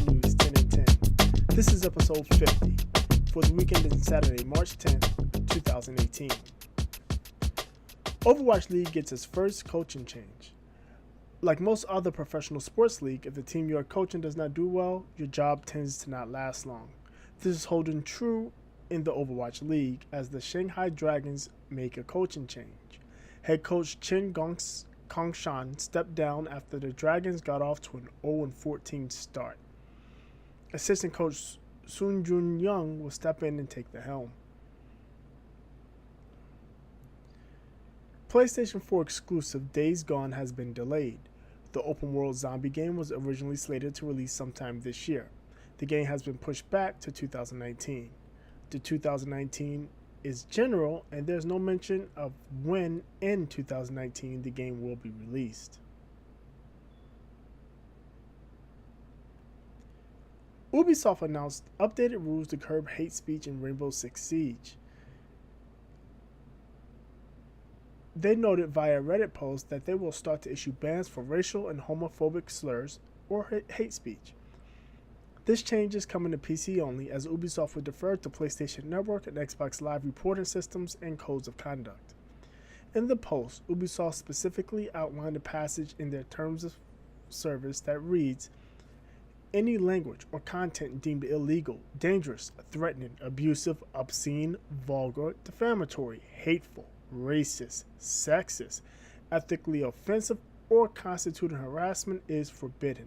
News 10 and 10. This is episode 50 for the weekend ending Saturday, March 10th, 2018. Overwatch League gets its first coaching change. Like most other professional sports league, if the team you are coaching does not do well, your job tends to not last long. This is holding true in the Overwatch League as the Shanghai Dragons make a coaching change. Head coach Chen Gongshan stepped down after the Dragons got off to an 0-14 start. Assistant coach Sun Jun Young will step in and take the helm. PlayStation 4 exclusive Days Gone has been delayed. The open-world zombie game was originally slated to release sometime this year. The game has been pushed back to 2019. The 2019 is general, and there's no mention of when in 2019 the game will be released. UbiSoft announced updated rules to curb hate speech in Rainbow Six Siege. They noted via a Reddit post that they will start to issue bans for racial and homophobic slurs or hate speech. This change is coming to PC only, as Ubisoft would defer to PlayStation Network and Xbox Live reporting systems and codes of conduct. In the post, Ubisoft specifically outlined a passage in their terms of service that reads, "Any language or content deemed illegal, dangerous, threatening, abusive, obscene, vulgar, defamatory, hateful, racist, sexist, ethically offensive, or constituting harassment is forbidden."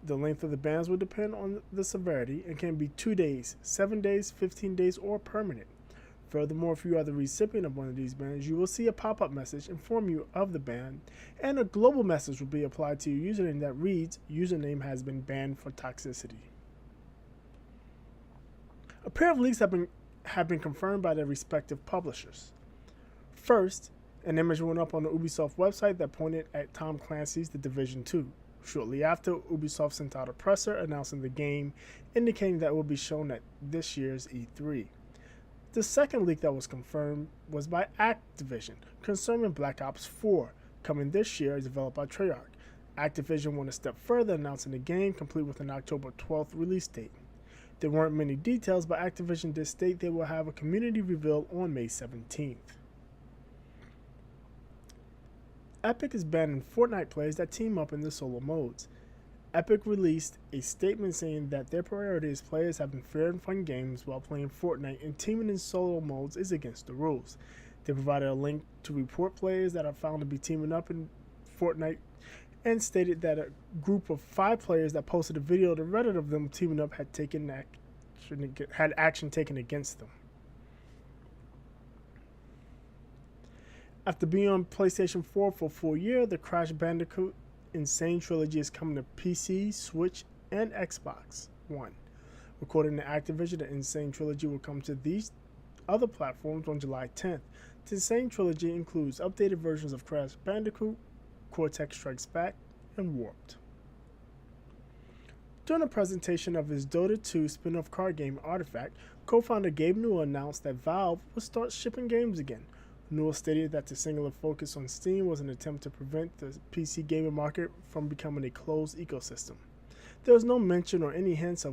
The length of the bans will depend on the severity and can be 2 days, 7 days, 15 days, or permanent. Furthermore, if you are the recipient of one of these bans, you will see a pop-up message inform you of the ban, and a global message will be applied to your username that reads, "Username has been banned for toxicity." A pair of leaks have been confirmed by their respective publishers. First, an image went up on the Ubisoft website that pointed at Tom Clancy's The Division 2. Shortly after, Ubisoft sent out a presser announcing the game, indicating that it will be shown at this year's E3. The second leak that was confirmed was by Activision, concerning Black Ops 4, coming this year, developed by Treyarch. Activision went a step further, announcing the game, complete with an October 12th release date. There weren't many details, but Activision did state they will have a community reveal on May 17th. Epic is banning Fortnite players that team up in the solo modes. Epic released a statement saying that their priority is players having fair and fun games while playing Fortnite, and teaming in solo modes is against the rules. They provided a link to report players that are found to be teaming up in Fortnite and stated that a group of 5 players that posted a video to Reddit of them teaming up had action taken against them. After being on PlayStation 4 for a full year, the Crash Bandicoot N-Sane trilogy is coming to PC, Switch, and Xbox One. According to Activision, the N-Sane trilogy will come to these other platforms on July 10th. The N-Sane trilogy includes updated versions of Crash Bandicoot, Cortex Strikes Back, and Warped. During a presentation of his Dota 2 spin-off card game Artifact, co-founder Gabe Newell announced that Valve would start shipping games again. Newell stated that the singular focus on Steam was an attempt to prevent the PC gaming market from becoming a closed ecosystem. There was no mention or any hints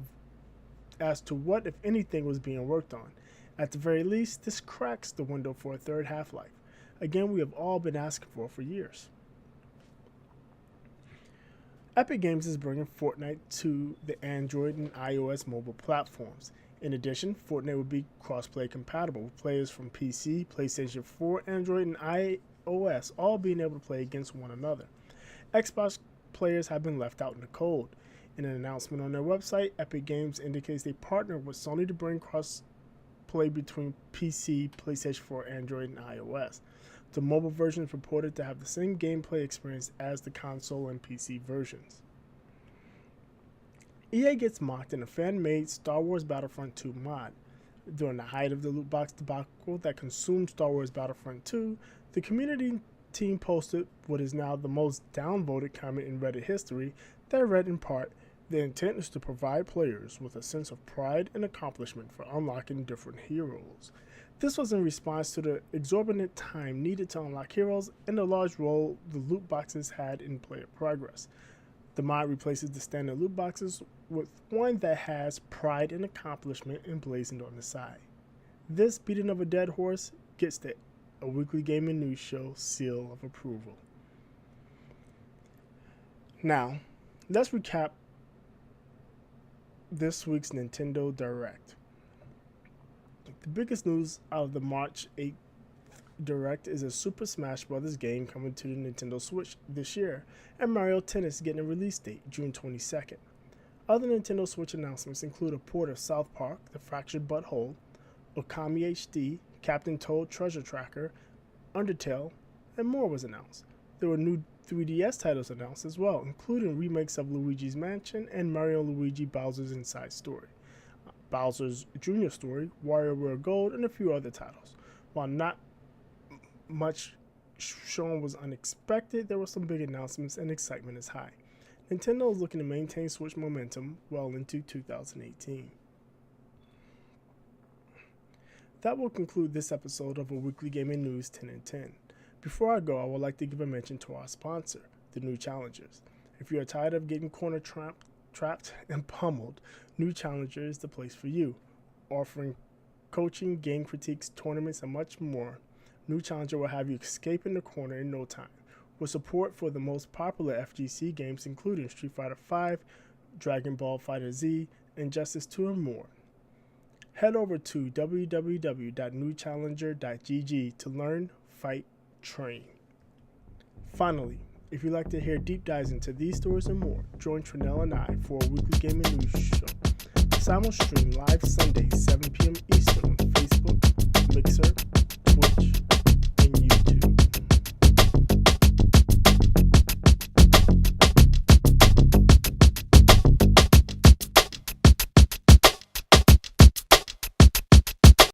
as to what, if anything, was being worked on. At the very least, this cracks the window for a third Half-Life. Again, we have all been asking for years. Epic Games is bringing Fortnite to the Android and iOS mobile platforms. In addition, Fortnite will be crossplay compatible, with players from PC, PlayStation 4, Android, and iOS all being able to play against one another. Xbox players have been left out in the cold. In an announcement on their website, Epic Games indicates they partnered with Sony to bring crossplay between PC, PlayStation 4, Android, and iOS. The mobile version is reported to have the same gameplay experience as the console and PC versions. EA gets mocked in a fan-made Star Wars Battlefront 2 mod. During the height of the loot box debacle that consumed Star Wars Battlefront 2, the community team posted what is now the most downvoted comment in Reddit history that read in part, "The intent is to provide players with a sense of pride and accomplishment for unlocking different heroes." This was in response to the exorbitant time needed to unlock heroes and the large role the loot boxes had in player progress. The mod replaces the standard loot boxes with one that has pride and accomplishment emblazoned on the side. This beating of a dead horse gets the A Weekly Gaming News Show seal of approval. Now, let's recap this week's Nintendo Direct. The biggest news out of the March 8th Direct is a Super Smash Bros. Game coming to the Nintendo Switch this year, and Mario Tennis getting a release date, June 22nd. Other Nintendo Switch announcements include a port of South Park, The Fractured Butthole, Okami HD, Captain Toad Treasure Tracker, Undertale, and more was announced. There were new 3DS titles announced as well, including remakes of Luigi's Mansion and Mario & Luigi Bowser's Inside Story, Bowser's Jr. Story, WarioWare Gold, and a few other titles. While not much shown was unexpected, there were some big announcements and excitement is high. Nintendo is looking to maintain Switch momentum well into 2018. That will conclude this episode of A Weekly Gaming News 10 and 10. Before I go, I would like to give a mention to our sponsor, the New Challengers. If you are tired of getting corner trapped and pummeled, New Challenger is the place for you. Offering coaching, game critiques, tournaments, and much more, New Challenger will have you escaping the corner in no time, with support for the most popular FGC games including Street Fighter V, Dragon Ball FighterZ, Injustice 2, and more. Head over to www.newchallenger.gg to learn, fight, train. Finally, if you'd like to hear deep dives into these stories and more, join Trinell and I for a weekly gaming news show. Simul stream live Sundays, 7 p.m. Eastern.